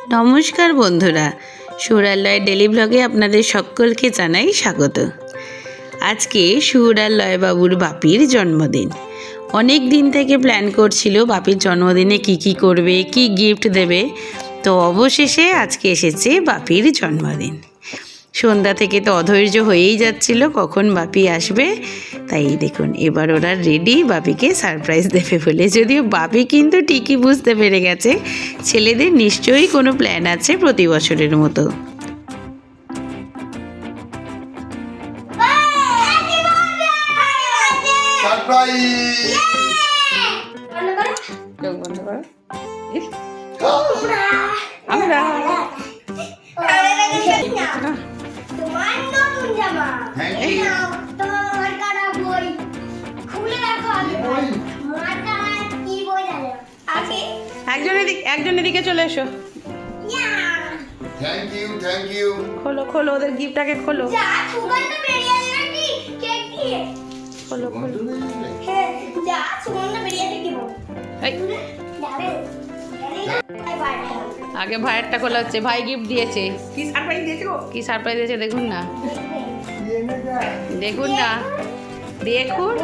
নমস্কার বন্ধুরা, সুরালয় ডেলি ব্লগে আপনাদের সকলকে জানাই স্বাগত। আজকে সুরালয় বাবুর বাপির জন্মদিন। অনেক দিন থেকে প্ল্যান করছিল বাপির জন্মদিনে কি করবে, কি গিফট দেবে। তো অবশেষে আজকে এসেছে বাপির জন্মদিন। সন্ধ্যা থেকে তো অধৈর্য হয়েই যাচ্ছিল কখন বাপি আসবে। তাই দেখুন এবার ওরা রেডি বাপিকে সারপ্রাইজ দেবে বলে। যদিও বাপি কিন্তু ঠিকই বুঝতে পেরে গেছে ছেলেদের নিশ্চয়ই কোনো প্ল্যান আছে প্রতি বছরের মতো। একজনের দিকে চলে এসো। থ্যাংক ইউ খোলো খোলো ওদের গিফটটাকে খোলো। খোলো খোলো। আগে ভাইয়েরটা খোলা হচ্ছে। ভাই গিফট দিয়েছে। কি সারপ্রাইজ দিয়েছে দেখুন না, দেখুন না, দেখুন।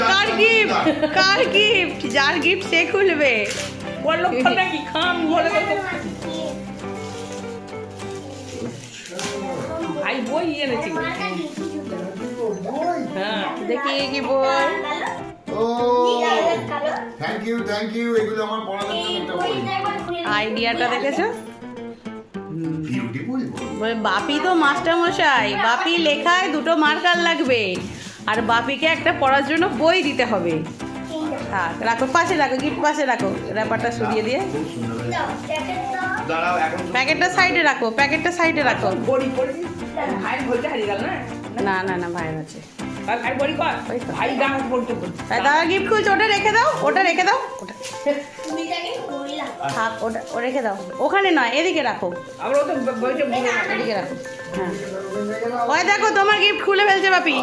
কার গিফট? কার গিফট? যার গিফট সে খুলবে। ভাই বই এনেছি। হ্যাঁ দেখি কি বই। থ্যাংক ইউ এগুলো আমার পড়ার জন্য একটা বই। আইডিয়াটা দেখেছো? বিউটিফুল বই। বাপি তো মাস্টার মশাই, বাপি লেখায় দুটো মার্কার লাগবে আর বাপিকে একটা পড়ার জন্য বই দিতে হবে। হ্যাঁ রাখো, পাশে রাখো, গিফট পাশে রাখো, র্যাপারটা সরিয়ে দিয়ে। প্যাকেটটা সাইডে রাখো, প্যাকেটটা সাইডে রাখো। না না না ভাইয়ের আছে। দাদা গিফট খুলছে, ওটা রেখে দাও, ওটা রেখে দাও, ওটা থাক, ওটা ও রেখে দাও। ওখানে নয়, এদিকে রাখো, এদিকে রাখো। হ্যাঁ ওই দেখো তোমার গিফট খুলে ফেলছে বাপি।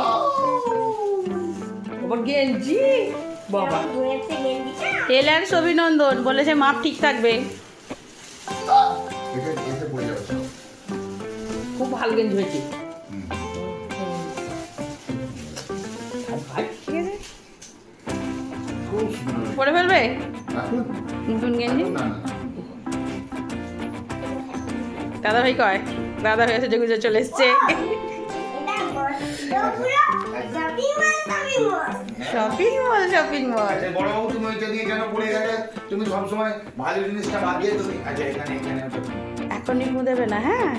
গেঞ্জি বাবা, টেলার অভিনন্দন বলেছে মাপ ঠিক থাকবে। খুব ভালো গেঞ্জি হয়েছে। পরে ফেলবে নতুন গেঞ্জি। দাদা ভাই কয়, দাদা ভাই এসে গুজে চলে এসছে। Shopping mall, shopping mall. বড় বাবু তুমি ওইটা দিয়ে কেন পড়ে গেলে? তুমি সব সময় ভালো জিনিসটা বাদ দিয়ে তুমি আচ্ছা এখানে এখন নিমু দেবে না। হ্যাঁ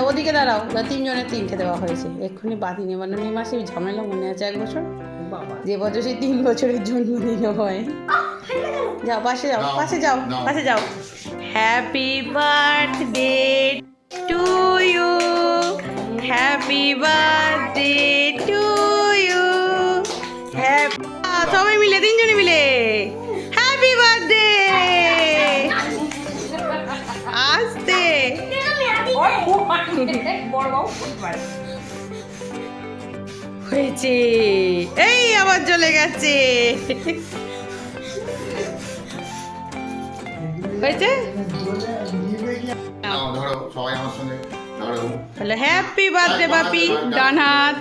ওদিকে দাঁড়াও, তিনজনের তিনটে দেওয়া হয়েছে। এক্ষুনি বাদি নেবানো নিয়ে মাসে ঝামেলা মনে আছে এক বছর, যে বছর সেই 3 বছরের জন্মদিন হয়। যাও পাশে যাও, পাশে যাও, পাশে যাও। Happy birthday to you, happy birthday to you. সবাই মিলে, তিনজনে মিলে হ্যাপি বার্থডে। আসতে হয়েছে, এই আবার চলে গেছে। হয়েছে ধরো সবাই আমার সঙ্গে ধরো। হ্যালো হ্যাপি বার্থডে বাপি, ডান হাত।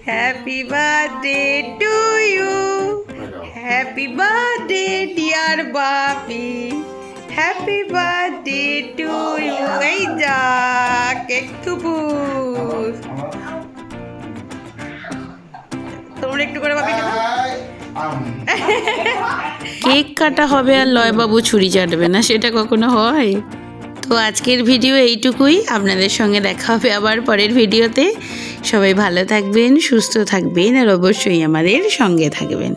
Happy birthday to you, happy birthday dear বাপি, হ্যাপি বার্থডে টু ইউ। এই যা কেক থুপুর, তোমরা একটু করে বাপি কেক কাটা হবে আর লয়বাবু ছুরি চাটবে না, সেটা কখনো হয়? তো আজকের ভিডিও এইটুকুই। আপনাদের সঙ্গে দেখা হবে আবার পরের ভিডিওতে। সবাই ভালো থাকবেন, সুস্থ থাকবেন আর অবশ্যই আমাদের সঙ্গে থাকবেন।